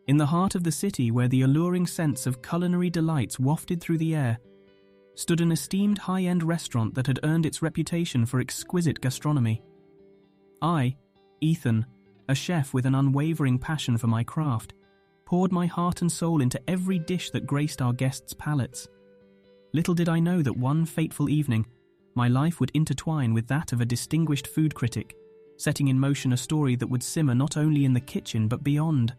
In the heart of the city, where the alluring scents of culinary delights wafted through the air, stood an esteemed high-end restaurant that had earned its reputation for exquisite gastronomy. I, Ethan, a chef with an unwavering passion for my craft, poured my heart and soul into every dish that graced our guests' palates. Little did I know that one fateful evening, my life would intertwine with that of a distinguished food critic, setting in motion a story that would simmer not only in the kitchen but beyond.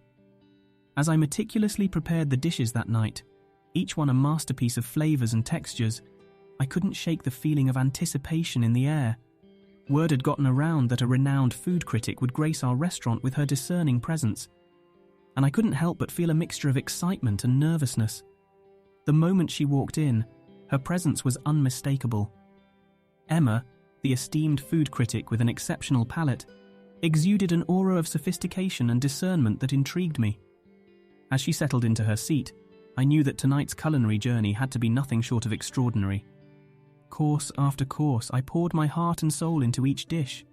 As I meticulously prepared the dishes that night, each one a masterpiece of flavors and textures, I couldn't shake the feeling of anticipation in the air. Word had gotten around that a renowned food critic would grace our restaurant with her discerning presence, and I couldn't help but feel a mixture of excitement and nervousness. The moment she walked in, her presence was unmistakable. Emma, the esteemed food critic with an exceptional palate, exuded an aura of sophistication and discernment that intrigued me. As she settled into her seat, I knew that tonight's culinary journey had to be nothing short of extraordinary. Course after course, I poured my heart and soul into each dish,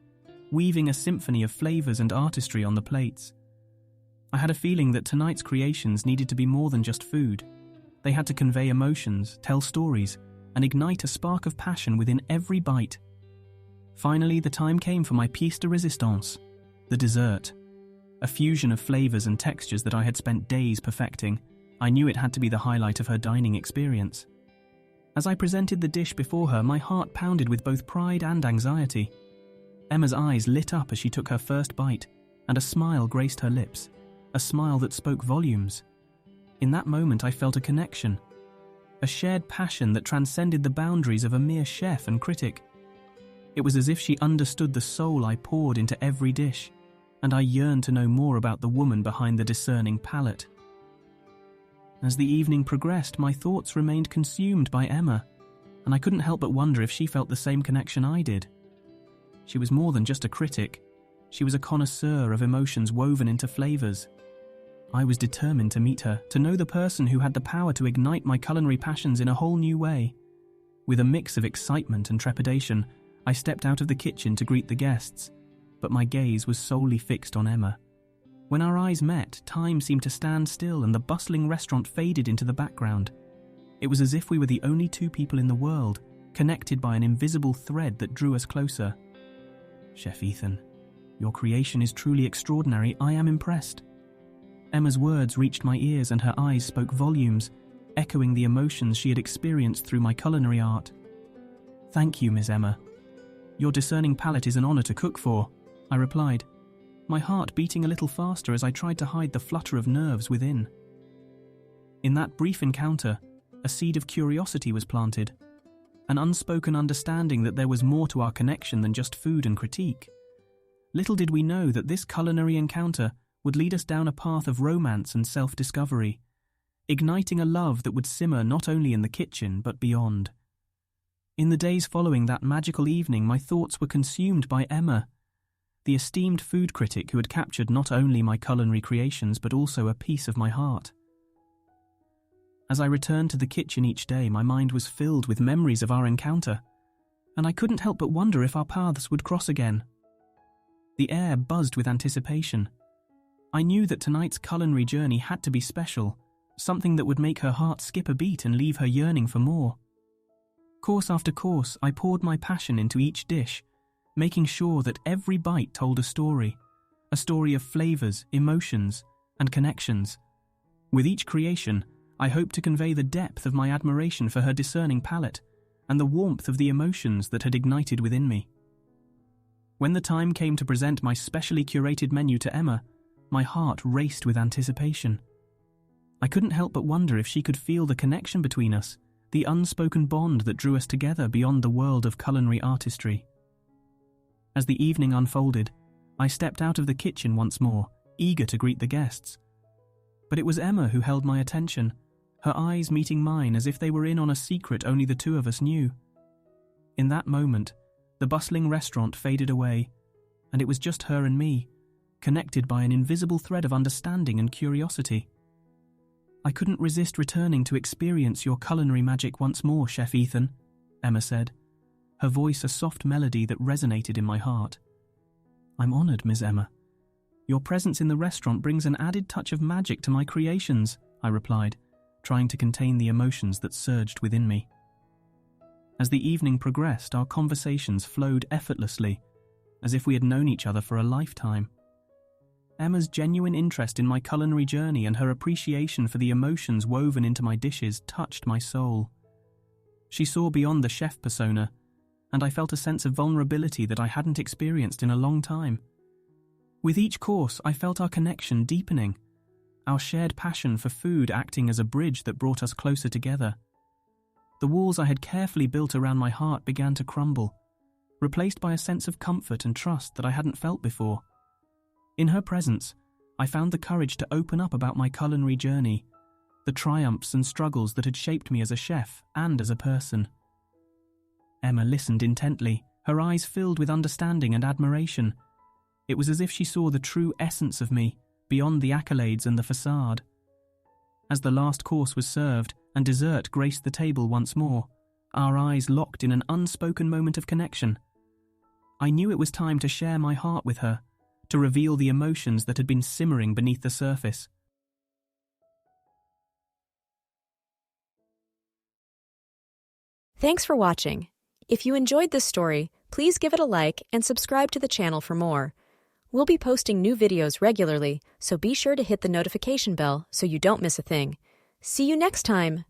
weaving a symphony of flavors and artistry on the plates. I had a feeling that tonight's creations needed to be more than just food. They had to convey emotions, tell stories, and ignite a spark of passion within every bite. Finally, the time came for my pièce de résistance, the dessert. A fusion of flavors and textures that I had spent days perfecting. I knew it had to be the highlight of her dining experience. As I presented the dish before her, my heart pounded with both pride and anxiety. Emma's eyes lit up as she took her first bite, and a smile graced her lips, a smile that spoke volumes. In that moment, I felt a connection, a shared passion that transcended the boundaries of a mere chef and critic. It was as if she understood the soul I poured into every dish, and I yearned to know more about the woman behind the discerning palate. As the evening progressed, my thoughts remained consumed by Emma, and I couldn't help but wonder if she felt the same connection I did. She was more than just a critic. She was a connoisseur of emotions woven into flavors. I was determined to meet her, to know the person who had the power to ignite my culinary passions in a whole new way. With a mix of excitement and trepidation, I stepped out of the kitchen to greet the guests, but my gaze was solely fixed on Emma. When our eyes met, time seemed to stand still and the bustling restaurant faded into the background. It was as if we were the only two people in the world, connected by an invisible thread that drew us closer. Chef Ethan, your creation is truly extraordinary. I am impressed. Emma's words reached my ears and her eyes spoke volumes, echoing the emotions she had experienced through my culinary art. Thank you, Miss Emma. Your discerning palate is an honor to cook for, I replied, my heart beating a little faster as I tried to hide the flutter of nerves within. In that brief encounter, a seed of curiosity was planted, an unspoken understanding that there was more to our connection than just food and critique. Little did we know that this culinary encounter would lead us down a path of romance and self-discovery, igniting a love that would simmer not only in the kitchen but beyond. In the days following that magical evening, my thoughts were consumed by Emma, the esteemed food critic who had captured not only my culinary creations but also a piece of my heart. As I returned to the kitchen each day, my mind was filled with memories of our encounter, and I couldn't help but wonder if our paths would cross again. The air buzzed with anticipation. I knew that tonight's culinary journey had to be special, something that would make her heart skip a beat and leave her yearning for more. Course after course, I poured my passion into each dish, making sure that every bite told a story of flavors, emotions, and connections. With each creation, I hoped to convey the depth of my admiration for her discerning palate and the warmth of the emotions that had ignited within me. When the time came to present my specially curated menu to Emma, my heart raced with anticipation. I couldn't help but wonder if she could feel the connection between us, the unspoken bond that drew us together beyond the world of culinary artistry. As the evening unfolded, I stepped out of the kitchen once more, eager to greet the guests. But it was Emma who held my attention, her eyes meeting mine as if they were in on a secret only the two of us knew. In that moment, the bustling restaurant faded away, and it was just her and me, connected by an invisible thread of understanding and curiosity. I couldn't resist returning to experience your culinary magic once more, Chef Ethan, Emma said, her voice a soft melody that resonated in my heart. I'm honored, Miss Emma. Your presence in the restaurant brings an added touch of magic to my creations, I replied, trying to contain the emotions that surged within me. As the evening progressed, our conversations flowed effortlessly, as if we had known each other for a lifetime. Emma's genuine interest in my culinary journey and her appreciation for the emotions woven into my dishes touched my soul. She saw beyond the chef persona, and I felt a sense of vulnerability that I hadn't experienced in a long time. With each course, I felt our connection deepening, our shared passion for food acting as a bridge that brought us closer together. The walls I had carefully built around my heart began to crumble, replaced by a sense of comfort and trust that I hadn't felt before. In her presence, I found the courage to open up about my culinary journey, the triumphs and struggles that had shaped me as a chef and as a person. Emma listened intently, her eyes filled with understanding and admiration. It was as if she saw the true essence of me, beyond the accolades and the facade. As the last course was served and dessert graced the table once more, our eyes locked in an unspoken moment of connection. I knew it was time to share my heart with her, to reveal the emotions that had been simmering beneath the surface. Thanks for watching. If you enjoyed this story, please give it a like and subscribe to the channel for more. We'll be posting new videos regularly, so be sure to hit the notification bell so you don't miss a thing. See you next time!